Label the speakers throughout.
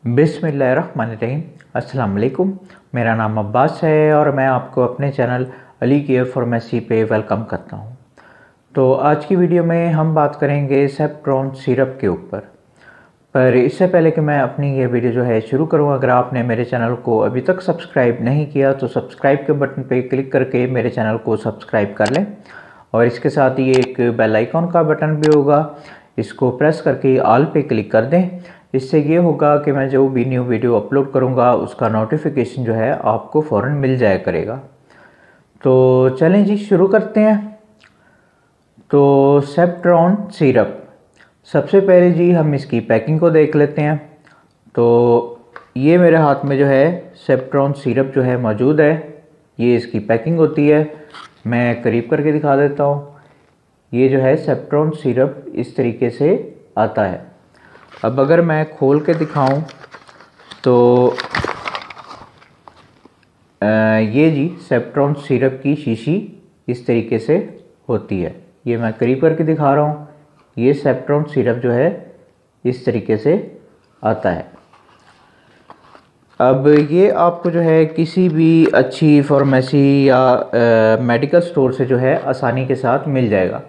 Speaker 1: बिस्मिल्लाहिर्रहमानिर्रहीम। अस्सलाम वालेकुम। मेरा नाम अब्बास है और मैं आपको अपने चैनल अली केयर फार्मेसी पे वेलकम करता हूँ। तो आज की वीडियो में हम बात करेंगे सेप्ट्रॉन सिरप के ऊपर। पर इससे पहले कि मैं अपनी ये वीडियो जो है शुरू करूँ, अगर आपने मेरे चैनल को अभी तक सब्सक्राइब नहीं किया तो सब्सक्राइब के बटन पे क्लिक करके मेरे चैनल को सब्सक्राइब कर लें और इसके साथ ही एक बेल आइकॉन का बटन भी होगा, इसको प्रेस करके ऑल पे क्लिक कर दें। इससे ये होगा कि मैं जो भी न्यू वीडियो अपलोड करूँगा उसका नोटिफिकेशन जो है आपको फ़ौरन मिल जाया करेगा। तो चलें जी, शुरू करते हैं। तो सेप्ट्रॉन सिरप, सबसे पहले जी हम इसकी पैकिंग को देख लेते हैं। तो ये मेरे हाथ में जो है सेप्ट्रॉन सिरप जो है मौजूद है, ये इसकी पैकिंग होती है। मैं करीब करके दिखा देता हूँ। ये जो है सेप्ट्रॉन सिरप इस तरीके से आता है। अब अगर मैं खोल के दिखाऊं तो ये जी सेप्ट्रॉन सिरप की शीशी इस तरीके से होती है। ये मैं करीब करके दिखा रहा हूँ। ये सेप्ट्रॉन सिरप जो है इस तरीके से आता है। अब ये आपको जो है किसी भी अच्छी फार्मेसी या मेडिकल स्टोर से जो है आसानी के साथ मिल जाएगा।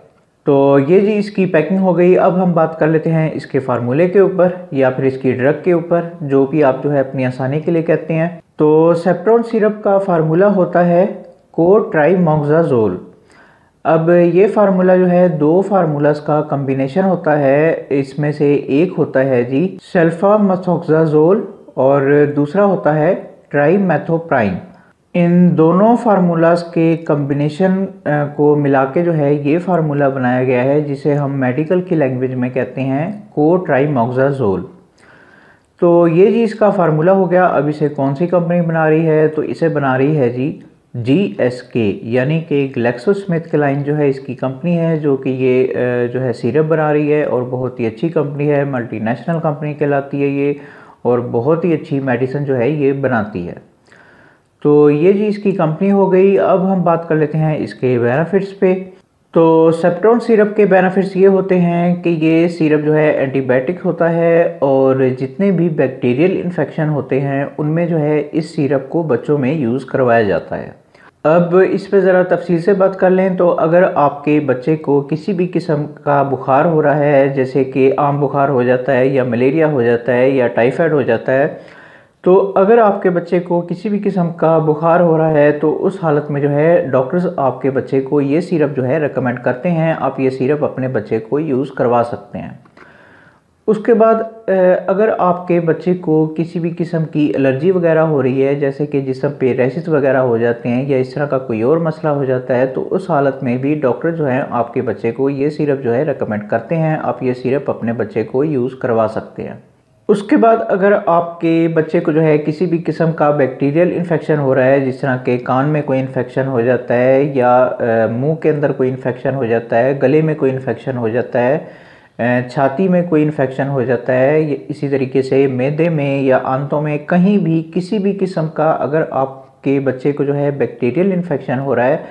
Speaker 1: तो ये जी इसकी पैकिंग हो गई। अब हम बात कर लेते हैं इसके फार्मूले के ऊपर या फिर इसकी ड्रग के ऊपर, जो भी आप जो है अपनी आसानी के लिए कहते हैं। तो सेप्ट्रॉन सिरप का फार्मूला होता है कोट्राइमोक्साजोल। अब ये फार्मूला जो है दो फार्मूलास का कम्बिनेशन होता है। इसमें से एक होता है जी सल्फामेथोक्साजोल और दूसरा होता है ट्राइमेथोप्राइम। इन दोनों फार्मूलास के कम्बिनेशन को मिला के जो है ये फार्मूला बनाया गया है, जिसे हम मेडिकल की लैंग्वेज में कहते हैं कोट्राइमोक्साजोल। तो ये जी इसका फार्मूला हो गया। अब इसे कौन सी कंपनी बना रही है? तो इसे बना रही है जी GSK, यानी कि ग्लैक्सोस्मिथक्लाइन जो है इसकी कंपनी है, जो कि ये जो है सिरप बना रही है और बहुत ही अच्छी कंपनी है, मल्टीनेशनल कंपनी कहलाती है ये, और बहुत ही अच्छी मेडिसिन जो है ये बनाती है। तो ये जी इसकी कंपनी हो गई। अब हम बात कर लेते हैं इसके बेनिफिट्स पे। तो सेप्ट्रॉन सिरप के बेनिफिट्स ये होते हैं कि ये सिरप जो है एंटीबायोटिक होता है और जितने भी बैक्टीरियल इन्फेक्शन होते हैं उनमें जो है इस सिरप को बच्चों में यूज़ करवाया जाता है। अब इस पे ज़रा तफसील से बात कर लें तो अगर आपके बच्चे को किसी भी किस्म का बुखार हो रहा है, जैसे कि आम बुखार हो जाता है या मलेरिया हो जाता है या टाइफाइड हो जाता है, तो अगर आपके बच्चे को किसी भी किस्म का बुखार हो रहा है तो उस हालत में जो है डॉक्टर्स आपके बच्चे को ये सिरप जो है रेकमेंड करते हैं। आप ये सिरप अपने बच्चे को यूज़ करवा सकते हैं। उसके बाद अगर आपके बच्चे को किसी भी किस्म की एलर्जी वगैरह हो रही है, जैसे कि जिस्म पे रैशेस वगैरह हो जाते हैं या इस तरह का कोई और मसला हो जाता है, तो उस हालत में भी डॉक्टर जो है आपके बच्चे को ये सिरप जो है रेकमेंड करते हैं। आप ये सिरप अपने बच्चे को यूज़ करवा सकते हैं। उसके बाद अगर आपके बच्चे को जो है किसी भी किस्म का बैक्टीरियल इन्फेक्शन हो रहा है, जिस तरह के कान में कोई इन्फेक्शन हो जाता है या मुंह के अंदर कोई इन्फेक्शन हो जाता है, गले में कोई इन्फेक्शन हो जाता है, छाती में कोई इन्फेक्शन हो जाता है, इसी तरीके से मैदे में या आंतों में कहीं भी किसी भी किस्म का अगर आपके बच्चे को जो है बैक्टीरियल इन्फेक्शन हो रहा है,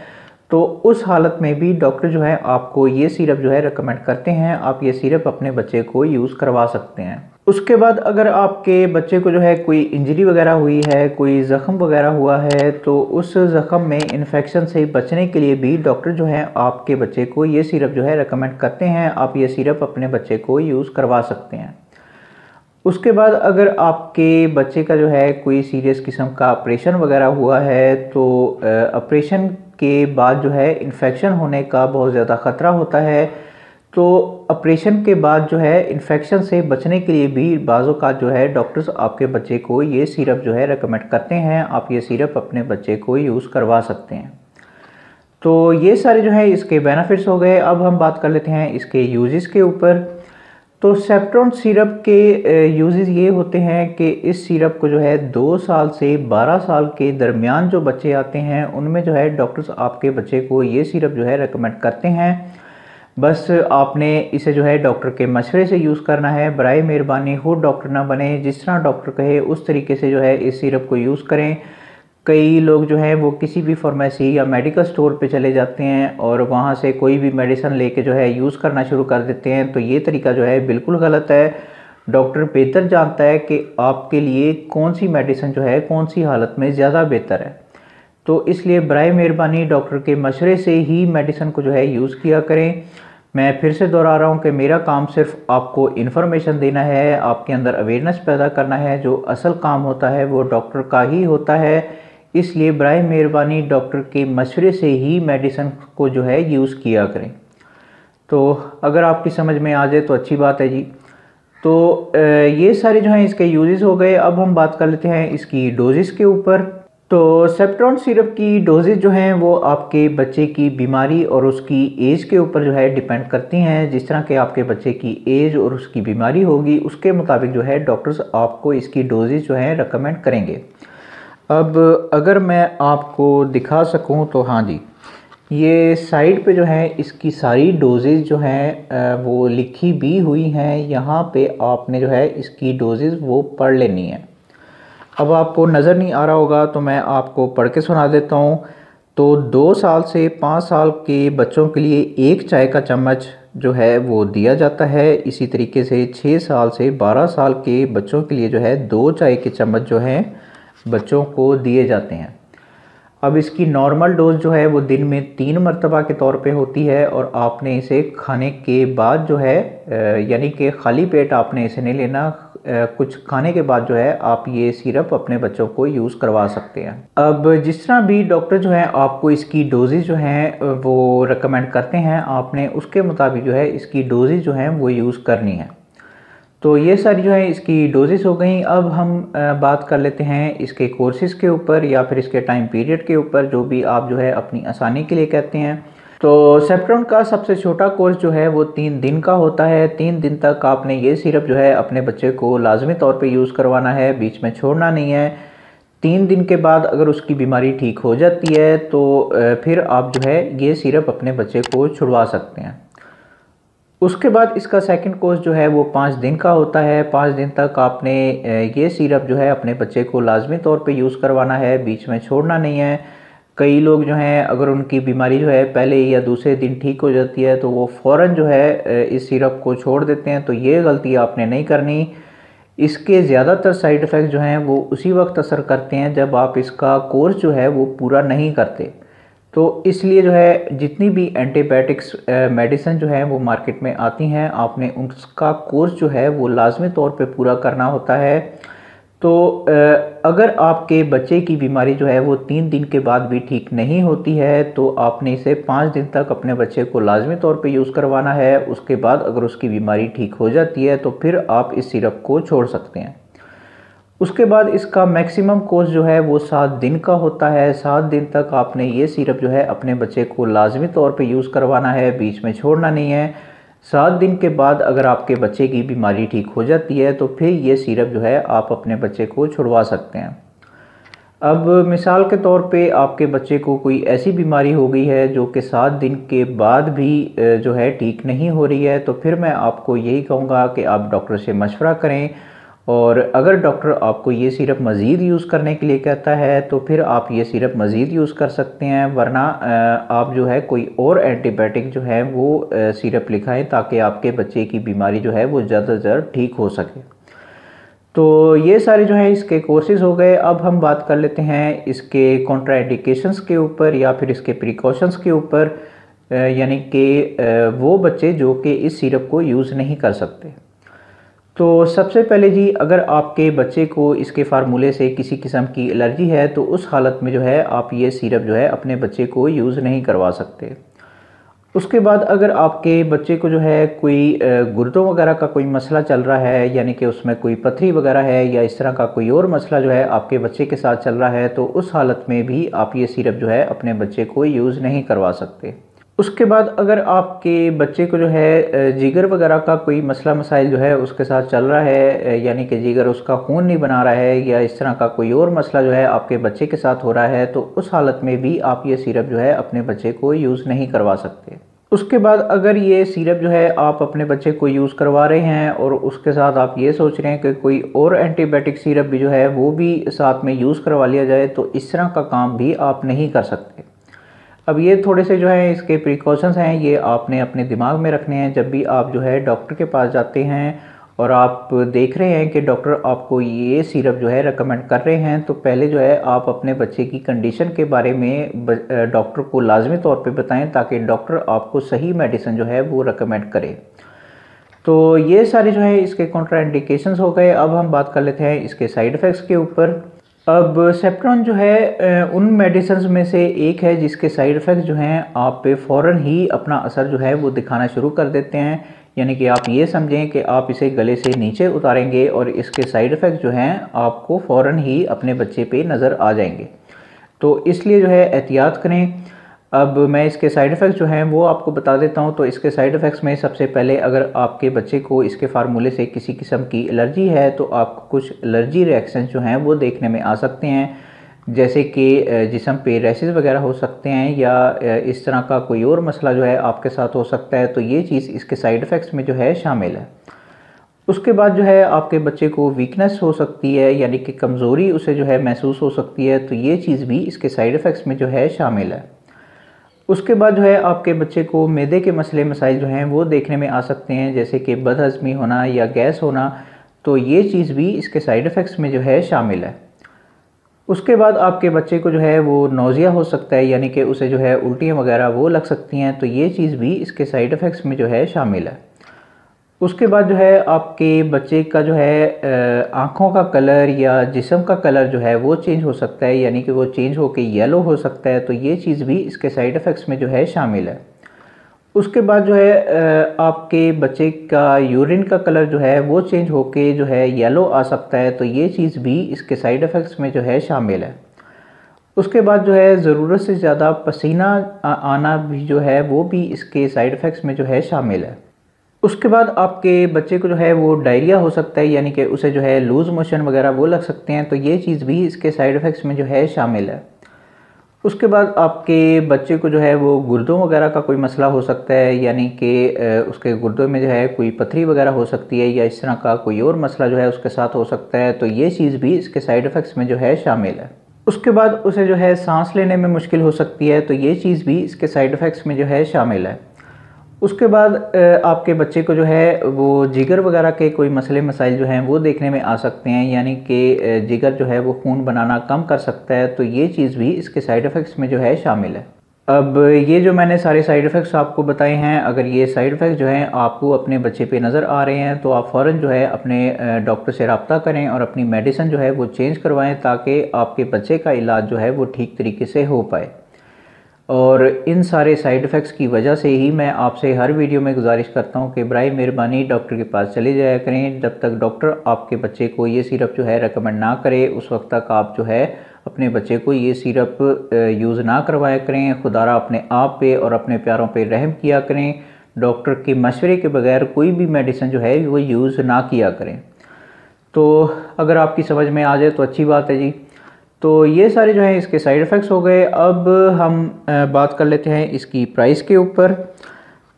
Speaker 1: तो उस हालत में भी डॉक्टर जो है आपको ये सिरप जो है रेकमेंड करते हैं। आप ये सिरप अपने बच्चे को यूज़ करवा सकते हैं। उसके बाद अगर आपके बच्चे को जो है कोई इंजरी वगैरह हुई है, कोई ज़ख़म वगैरह हुआ है, तो उस ज़ख़म में इन्फेक्शन से बचने के लिए भी डॉक्टर जो है आपके बच्चे को ये सिरप जो है रेकमेंड करते हैं। आप ये सिरप अपने बच्चे को यूज़ करवा सकते हैं। उसके बाद अगर आपके बच्चे का जो है कोई सीरियस किस्म का ऑपरेशन वगैरह हुआ है, तो ऑपरेशन के बाद जो है इन्फेक्शन होने का बहुत ज़्यादा ख़तरा होता है। तो ऑपरेशन के बाद जो है इन्फेक्शन से बचने के लिए भी बाज़ों का जो है डॉक्टर्स आपके बच्चे को ये सिरप जो है रेकमेंड करते हैं। आप ये सिरप अपने बच्चे को यूज़ करवा सकते हैं। तो ये सारे जो है इसके बेनिफिट्स हो गए। अब हम बात कर लेते हैं इसके यूजेस के ऊपर। तो सेप्ट्रॉन सिरप के यूजेस ये होते हैं कि इस सिरप को जो है 2 साल से 12 साल के दरमियान जो बच्चे आते हैं उनमें जो है डॉक्टर्स आपके बच्चे को ये सिरप जो है रेकमेंड करते हैं। बस आपने इसे जो है डॉक्टर के मशवरे से यूज़ करना है। बराए मेहरबानी खुद डॉक्टर ना बने, जिस तरह डॉक्टर कहे उस तरीके से जो है इस सिरप को यूज़ करें। कई लोग जो हैं वो किसी भी फार्मेसी या मेडिकल स्टोर पे चले जाते हैं और वहाँ से कोई भी मेडिसिन लेके जो है यूज़ करना शुरू कर देते हैं। तो ये तरीका जो है बिल्कुल गलत है। डॉक्टर बेहतर जानता है कि आपके लिए कौन सी मेडिसिन जो है कौन सी हालत में ज़्यादा बेहतर है। तो इसलिए बराए मेहरबानी डॉक्टर के मशवरे से ही मेडिसिन को जो है यूज़ किया करें। मैं फिर से दोहरा रहा हूँ कि मेरा काम सिर्फ आपको इन्फॉर्मेशन देना है, आपके अंदर अवेयरनेस पैदा करना है। जो असल काम होता है वो डॉक्टर का ही होता है। इसलिए बराए मेहरबानी डॉक्टर के मशवरे से ही मेडिसिन को जो है यूज़ किया करें। तो अगर आपकी समझ में आ जाए तो अच्छी बात है जी। तो ये सारे जो हैं इसके यूजेस हो गए। अब हम बात कर लेते हैं इसकी डोजेस के ऊपर। तो सेफ्ट्रॉन सिरप की डोजेज जो हैं वो आपके बच्चे की बीमारी और उसकी एज के ऊपर जो है डिपेंड करती हैं। जिस तरह के आपके बच्चे की एज और उसकी बीमारी होगी उसके मुताबिक जो है डॉक्टर्स आपको इसकी डोजेज जो है रेकमेंड करेंगे। अब अगर मैं आपको दिखा सकूं तो हाँ जी, ये साइड पे जो है इसकी सारी डोजेज जो हैं वो लिखी भी हुई हैं। यहाँ पे आपने जो है इसकी डोजेज वो पढ़ लेनी है। अब आपको नज़र नहीं आ रहा होगा तो मैं आपको पढ़ के सुना देता हूँ। तो 2 साल से 5 साल के बच्चों के लिए 1 चाय का चम्मच जो है वो दिया जाता है। इसी तरीके से 6 साल से 12 साल के बच्चों के लिए जो है 2 चाय के चम्मच जो हैं बच्चों को दिए जाते हैं। अब इसकी नॉर्मल डोज जो है वो दिन में 3 मरतबा के तौर पे होती है और आपने इसे खाने के बाद जो है यानी कि खाली पेट आपने इसे नहीं लेना। कुछ खाने के बाद जो है आप ये सिरप अपने बच्चों को यूज़ करवा सकते हैं। अब जिस तरह भी डॉक्टर जो है आपको इसकी डोजेज जो हैं वो रेकमेंड करते हैं, आपने उसके मुताबिक जो है इसकी डोजेज जो हैं वो यूज़ करनी है। तो ये सारी जो है इसकी डोजेस हो गई। अब हम बात कर लेते हैं इसके कोर्सेज़ के ऊपर या फिर इसके टाइम पीरियड के ऊपर, जो भी आप जो है अपनी आसानी के लिए कहते हैं। तो सेफ्ट्रॉन का सबसे छोटा कोर्स जो है वो 3 दिन का होता है। 3 दिन तक आपने ये सिरप जो है अपने बच्चे को लाजमी तौर पे यूज़ करवाना है, बीच में छोड़ना नहीं है। 3 दिन के बाद अगर उसकी बीमारी ठीक हो जाती है तो फिर आप जो है ये सिरप अपने बच्चे को छुड़वा सकते हैं। उसके बाद इसका सेकंड कोर्स जो है वो 5 दिन का होता है। 5 दिन तक आपने ये सिरप जो है अपने बच्चे को लाजमी तौर पे यूज़ करवाना है, बीच में छोड़ना नहीं है। कई लोग जो हैं अगर उनकी बीमारी जो है पहले या दूसरे दिन ठीक हो जाती है तो वो फ़ौरन जो है इस सिरप को छोड़ देते हैं। तो ये गलती आपने नहीं करनी। इसके ज़्यादातर साइड इफ़ेक्ट जो हैं वो उसी वक्त असर करते हैं जब आप इसका कोर्स जो है वो पूरा नहीं करते। तो इसलिए जो है जितनी भी एंटीबायोटिक्स मेडिसिन जो है वो मार्केट में आती हैं, आपने उसका कोर्स जो है वो लाजमी तौर पे पूरा करना होता है। तो अगर आपके बच्चे की बीमारी जो है वो 3 दिन के बाद भी ठीक नहीं होती है तो आपने इसे 5 दिन तक अपने बच्चे को लाजमी तौर पे यूज़ करवाना है। उसके बाद अगर उसकी बीमारी ठीक हो जाती है तो फिर आप इस सिरप को छोड़ सकते हैं। उसके बाद इसका मैक्सिमम कोर्स जो है वो 7 दिन का होता है। 7 दिन तक आपने ये सिरप जो है अपने बच्चे को लाजमी तौर पे यूज़ करवाना है, बीच में छोड़ना नहीं है। 7 दिन के बाद अगर आपके बच्चे की बीमारी ठीक हो जाती है तो फिर ये सिरप जो है आप अपने बच्चे को छुड़वा सकते हैं। अब मिसाल के तौर पे आपके बच्चे को कोई ऐसी बीमारी हो गई है जो कि 7 दिन के बाद भी जो है ठीक नहीं हो रही है, तो फिर मैं आपको यही कहूँगा कि आप डॉक्टर से मशवरा करें। और अगर डॉक्टर आपको ये सिरप मज़ीद यूज़ करने के लिए कहता है तो फिर आप ये सिरप मज़ीद यूज़ कर सकते हैं, वरना आप जो है कोई और एंटीबायोटिक जो है वो सिरप लिखाएं ताकि आपके बच्चे की बीमारी जो है वो ज़्यादा से ज़्यादा ठीक हो सके। तो ये सारे जो है इसके कोर्सेज़ हो गए। अब हम बात कर लेते हैं इसके कॉन्ट्राइंडिकेशंस के ऊपर या फिर इसके प्रिकॉशंस के ऊपर, यानी कि वो बच्चे जो कि इस सिरप को यूज़ नहीं कर सकते। तो सबसे पहले जी, अगर आपके बच्चे को इसके फार्मूले से किसी किस्म की एलर्जी है तो उस हालत में जो है आप ये सिरप जो है अपने बच्चे को यूज़ नहीं करवा सकते। उसके बाद अगर आपके बच्चे को जो है कोई गुर्दों वगैरह का कोई मसला चल रहा है, यानी कि उसमें कोई पथरी वगैरह है या इस तरह का कोई और मसला जो है आपके बच्चे के साथ चल रहा है, तो उस हालत में भी आप ये सिरप जो है अपने बच्चे को यूज़ नहीं करवा सकते। उसके बाद अगर आपके बच्चे को जो है जिगर वगैरह का कोई मसला मसाइल जो है उसके साथ चल रहा है, यानी कि जिगर उसका खून नहीं बना रहा है या इस तरह का कोई और मसला जो है आपके बच्चे के साथ हो रहा है, तो उस हालत में भी आप ये सिरप जो है अपने बच्चे को यूज़ नहीं करवा सकते। उसके बाद अगर ये सिरप जो है आप अपने बच्चे को यूज़ करवा रहे हैं और उसके साथ आप ये सोच रहे हैं कि कोई और एंटीबायोटिक सिरप भी जो है वो भी साथ में यूज़ करवा लिया जाए, तो इस तरह का काम भी आप नहीं कर सकते। अब ये थोड़े से जो है इसके प्रिकॉशंस हैं, ये आपने अपने दिमाग में रखने हैं जब भी आप जो है डॉक्टर के पास जाते हैं और आप देख रहे हैं कि डॉक्टर आपको ये सिरप जो है रेकमेंड कर रहे हैं, तो पहले जो है आप अपने बच्चे की कंडीशन के बारे में डॉक्टर को लाजमी तौर पे बताएं, ताकि डॉक्टर आपको सही मेडिसिन जो है वो रेकमेंड करे। तो ये सारे जो है इसके कॉन्ट्राइंडिकेशंस हो गए। अब हम बात कर लेते हैं इसके साइड इफ़ेक्ट्स के ऊपर। अब सेप्ट्रॉन जो है उन मेडिसिन में से एक है जिसके साइड इफ़ेक्ट्स जो हैं आप पे फ़ौरन ही अपना असर जो है वो दिखाना शुरू कर देते हैं। यानी कि आप ये समझें कि आप इसे गले से नीचे उतारेंगे और इसके साइड इफ़ेक्ट्स जो हैं आपको फ़ौरन ही अपने बच्चे पे नज़र आ जाएंगे। तो इसलिए जो है एहतियात करें। अब मैं इसके साइड इफ़ेक्ट्स जो हैं वो आपको बता देता हूं। तो इसके साइड इफ़ेक्ट्स में सबसे पहले, अगर आपके बच्चे को इसके फार्मूले से किसी किस्म की एलर्जी है तो आपको कुछ एलर्जी रिएक्शन जो हैं वो देखने में आ सकते हैं, जैसे कि जिस्म पे रैशेस वगैरह हो सकते हैं या इस तरह का कोई और मसला जो है आपके साथ हो सकता है। तो ये चीज़ इसके साइड इफ़ेक्ट्स में जो है शामिल है। उसके बाद जो है आपके बच्चे को वीकनेस हो सकती है, यानी कि कमज़ोरी उसे जो है महसूस हो सकती है। तो ये चीज़ भी इसके साइड इफ़ेक्ट्स में जो है शामिल है। उसके बाद जो है आपके बच्चे को मैदे के मसले मसाइल जो हैं वो देखने में आ सकते हैं, जैसे कि बदहज़मी होना या गैस होना। तो ये चीज़ भी इसके साइड इफ़ेक्ट्स में जो है शामिल है। उसके बाद आपके बच्चे को जो है वो नौज़िया हो सकता है, यानी कि उसे जो है उल्टियाँ वगैरह वो लग सकती हैं। तो ये चीज़ भी इसके साइड इफ़ेक्ट्स में जो है शामिल है। उसके बाद जो है आपके बच्चे का जो है आँखों का कलर या जिस्म का कलर जो है वो चेंज हो सकता है, यानी कि वो चेंज होकर येलो हो सकता है। तो ये चीज़ भी इसके साइड इफ़ेक्ट्स में जो है शामिल है। उसके बाद जो है आपके बच्चे का यूरिन का कलर जो है वो चेंज होके जो है येलो आ सकता है। तो ये चीज़ भी इसके साइड इफ़ेक्ट्स में जो है शामिल है। उसके बाद जो है ज़रूरत से ज़्यादा पसीना आना भी जो है वो भी इसके साइड इफ़ेक्ट्स में जो है शामिल है। उसके बाद आपके बच्चे को जो है वो डायरिया हो सकता है, यानी कि उसे जो है लूज़ मोशन वगैरह वो लग सकते हैं। तो ये चीज़ भी इसके साइड इफ़ेक्ट्स में जो है शामिल है। उसके बाद आपके बच्चे को जो है वो गुर्दों वगैरह का कोई मसला हो सकता है, यानी कि उसके गुर्दों में जो है कोई पथरी वगैरह हो सकती है या इस तरह का कोई और मसला जो है उसके साथ हो सकता है। तो ये चीज़ भी इसके साइड इफ़ेक्ट्स में जो है शामिल है। उसके बाद उसे जो है सांस लेने में मुश्किल हो सकती है। तो ये चीज़ भी इसके साइड इफ़ेक्ट्स में जो है शामिल है। उसके बाद आपके बच्चे को जो है वो जिगर वगैरह के कोई मसले मसाइल जो हैं वो देखने में आ सकते हैं, यानी कि जिगर जो है वो खून बनाना कम कर सकता है। तो ये चीज़ भी इसके साइड इफ़ेक्ट्स में जो है शामिल है। अब ये जो मैंने सारे साइड इफ़ेक्ट्स आपको बताए हैं, अगर ये साइड इफ़ेक्ट्स जो हैं आपको अपने बच्चे पे नज़र आ रहे हैं तो आप फ़ौरन जो है अपने डॉक्टर से रब्ता करें और अपनी मेडिसिन जो है वो चेंज करवाएं, ताकि आपके बच्चे का इलाज जो है वो ठीक तरीके से हो पाए। और इन सारे साइड इफ़ेक्ट्स की वजह से ही मैं आपसे हर वीडियो में गुजारिश करता हूं कि बराए मेहरबानी डॉक्टर के पास चले जाया करें। जब तक डॉक्टर आपके बच्चे को ये सिरप जो है रेकमेंड ना करे, उस वक्त तक आप जो है अपने बच्चे को ये सिरप यूज़ ना करवाया करें। खुदारा अपने आप पे और अपने प्यारों पे रहम किया करें। डॉक्टर के मशवरे के बगैर कोई भी मेडिसिन जो है वो यूज़ ना किया करें। तो अगर आपकी समझ में आ जाए तो अच्छी बात है जी। तो ये सारे जो है इसके साइड इफ़ेक्ट्स हो गए। अब हम बात कर लेते हैं इसकी प्राइस के ऊपर।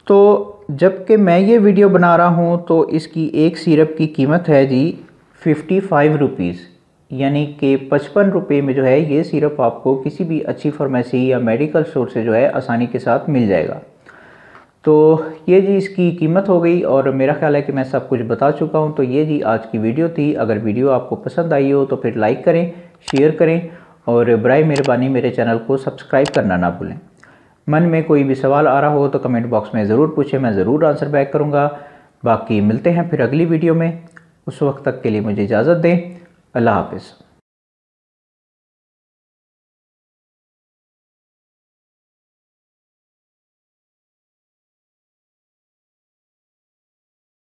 Speaker 1: तो जबकि मैं ये वीडियो बना रहा हूँ तो इसकी एक सिरप की कीमत है जी 55 रुपीज़, यानी कि 55 रुपये में जो है ये सिरप आपको किसी भी अच्छी फार्मेसी या मेडिकल स्टोर से जो है आसानी के साथ मिल जाएगा। तो ये जी इसकी कीमत हो गई और मेरा ख्याल है कि मैं सब कुछ बता चुका हूँ। तो ये जी आज की वीडियो थी। अगर वीडियो आपको पसंद आई हो तो फिर लाइक करें, शेयर करें और बराए मेहरबानी मेरे चैनल को सब्सक्राइब करना ना भूलें। मन में कोई भी सवाल आ रहा हो तो कमेंट बॉक्स में ज़रूर पूछें, मैं ज़रूर आंसर बैक करूँगा। बाकी मिलते हैं फिर अगली वीडियो में। उस वक्त तक के लिए मुझे इजाज़त दें। अल्लाह हाफ़िज़।